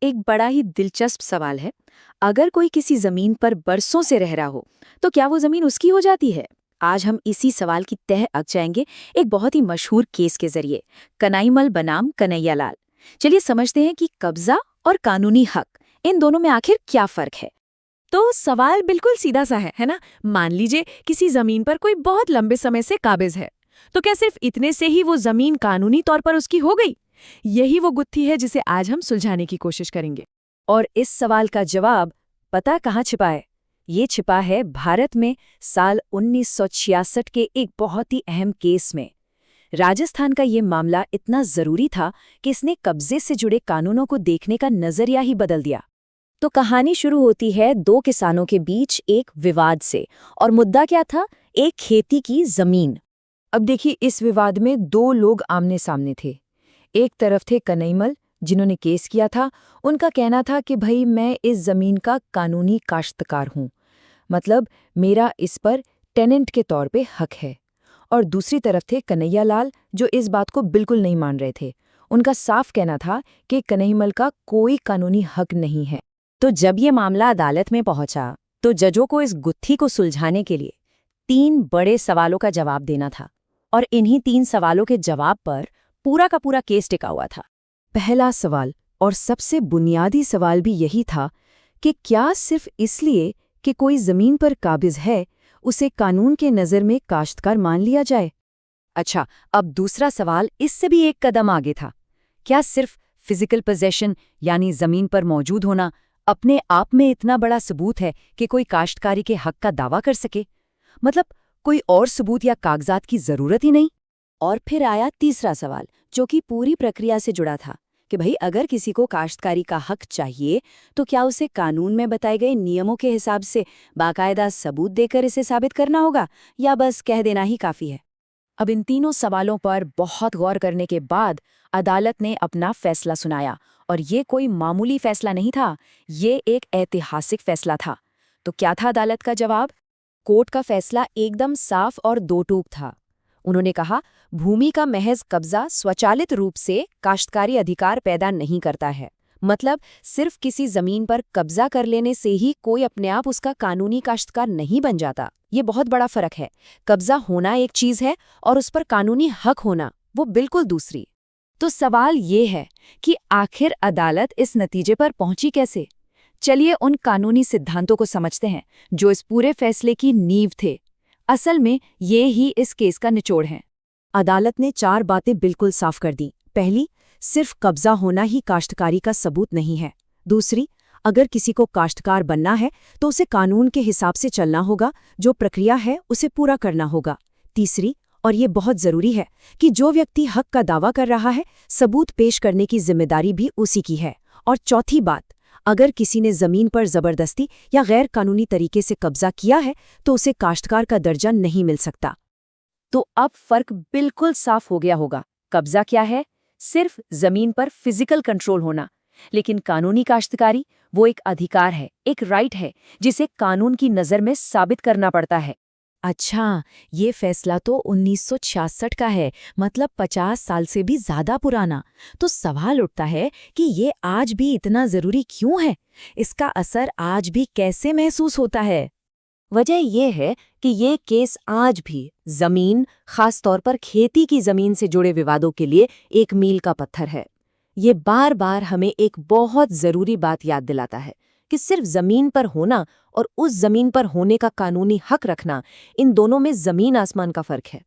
एक बड़ा ही दिलचस्प सवाल है। अगर कोई किसी जमीन पर बरसों से रह रहा हो, तो क्या वो जमीन उसकी हो जाती है? आज हम इसी सवाल की तह अक जाएंगे एक बहुत ही मशहूर केस के जरिए, कनाईमल बनाम कन्हैयालाल। चलिए समझते हैं कि कब्जा और कानूनी हक, इन दोनों में आखिर क्या फर्क है। तो सवाल बिल्कुल सीधा सा है ना? मान लीजिए किसी जमीन पर कोई बहुत लंबे समय से काबिज है, तो क्या सिर्फ इतने से ही वो जमीन कानूनी तौर पर उसकी हो गई? यही वो गुत्थी है जिसे आज हम सुलझाने की कोशिश करेंगे। और इस सवाल का जवाब पता कहाँ छिपा है? ये छिपा है भारत में साल 1966 के एक बहुत ही अहम केस में। राजस्थान का ये मामला इतना जरूरी था कि इसने कब्जे से जुड़े कानूनों को देखने का नजरिया ही बदल दिया। तो कहानी शुरू होती है दो किसानों के बीच एक विवाद से। और मुद्दा क्या था? एक खेती की जमीन। अब देखिए, इस विवाद में दो लोग आमने सामने थे। एक तरफ थे कन्हैयालाल, जिन्होंने केस किया था। उनका कहना था कि भाई, मैं इस जमीन का कानूनी काश्तकार हूँ, मतलब मेरा इस पर टेनेंट के तौर पे हक है। और दूसरी तरफ थे कन्हैयालाल, जो इस बात को बिल्कुल नहीं मान रहे थे। उनका साफ कहना था कि कन्हैयालाल का कोई कानूनी हक नहीं है। तो जब ये मामला अदालत में पहुंचा, तो जजों को इस गुत्थी को सुलझाने के लिए 3 बड़े सवालों का जवाब देना था। और इन्हीं 3 सवालों के जवाब पर पूरा का पूरा केस टिका हुआ था। पहला सवाल, और सबसे बुनियादी सवाल भी यही था कि क्या सिर्फ इसलिए कि कोई जमीन पर काबिज है, उसे कानून के नज़र में काश्तकार मान लिया जाए? अच्छा, अब दूसरा सवाल इससे भी एक कदम आगे था। क्या सिर्फ फिजिकल पोजेशन यानी जमीन पर मौजूद होना अपने आप में इतना बड़ा सबूत है कि कोई काश्तकारी के हक का दावा कर सके? मतलब कोई और सबूत या कागजात की जरूरत ही नहीं? और फिर आया तीसरा सवाल, जो कि पूरी प्रक्रिया से जुड़ा था कि भाई, अगर किसी को काश्तकारी का हक चाहिए, तो क्या उसे कानून में बताए गए नियमों के हिसाब से बाकायदा सबूत देकर इसे साबित करना होगा, या बस कह देना ही काफी है? अब इन तीनों सवालों पर बहुत गौर करने के बाद अदालत ने अपना फैसला सुनाया। और ये कोई मामूली फैसला नहीं था, ये एक ऐतिहासिक फैसला था। तो क्या था अदालत का जवाब? कोर्ट का फैसला एकदम साफ और दो टूक था। उन्होंने कहा, भूमि का महज कब्जा स्वचालित रूप से काश्तकारी अधिकार पैदा नहीं करता है। मतलब सिर्फ किसी जमीन पर कब्जा कर लेने से ही कोई अपने आप उसका कानूनी काश्तकार नहीं बन जाता। ये बहुत बड़ा फर्क है। कब्जा होना एक चीज है और उस पर कानूनी हक होना वो बिल्कुल दूसरी। तो सवाल ये है कि आखिर अदालत इस नतीजे पर पहुंची कैसे? चलिए उन कानूनी सिद्धांतों को समझते हैं जो इस पूरे फैसले की नींव थे। असल में ये ही इस केस का निचोड़ है। अदालत ने 4 बातें बिल्कुल साफ कर दी। पहली, सिर्फ कब्जा होना ही काश्तकारी का सबूत नहीं है। दूसरी, अगर किसी को काश्तकार बनना है तो उसे कानून के हिसाब से चलना होगा, जो प्रक्रिया है उसे पूरा करना होगा। तीसरी, और ये बहुत जरूरी है, कि जो व्यक्ति हक का दावा कर रहा है, सबूत पेश करने की जिम्मेदारी भी उसी की है। और चौथी बात, अगर किसी ने जमीन पर जबरदस्ती या गैर कानूनी तरीके से कब्जा किया है, तो उसे काश्तकार का दर्जा नहीं मिल सकता। तो अब फर्क बिल्कुल साफ हो गया होगा। कब्जा क्या है? सिर्फ जमीन पर फिजिकल कंट्रोल होना। लेकिन कानूनी काश्तकारी वो एक अधिकार है, एक राइट है, जिसे कानून की नज़र में साबित करना पड़ता है। अच्छा, ये फैसला तो 1966 का है, मतलब 50 साल से भी ज्यादा पुराना। तो सवाल उठता है कि ये आज भी इतना जरूरी क्यों है? इसका असर आज भी कैसे महसूस होता है? वजह यह है कि ये केस आज भी जमीन, खास तौर पर खेती की जमीन से जुड़े विवादों के लिए एक मील का पत्थर है। ये बार बार हमें एक बहुत जरूरी बात याद दिलाता है कि सिर्फ जमीन पर होना और उस जमीन पर होने का कानूनी हक रखना, इन दोनों में जमीन आसमान का फर्क है।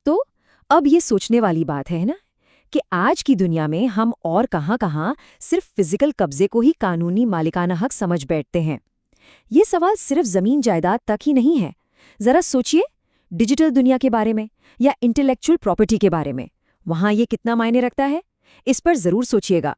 तो अब ये सोचने वाली बात है ना, कि आज की दुनिया में हम और कहाँ-कहाँ सिर्फ फिजिकल कब्जे को ही कानूनी मालिकाना हक समझ बैठते हैं। ये सवाल सिर्फ जमीन जायदाद तक ही नहीं है। जरा सोचिए, डिजिटल दुनिया के बारे में या इंटेलेक्चुअल प्रॉपर्टी के बारे में, वहां ये कितना मायने रखता है? इस पर जरूर सोचिएगा।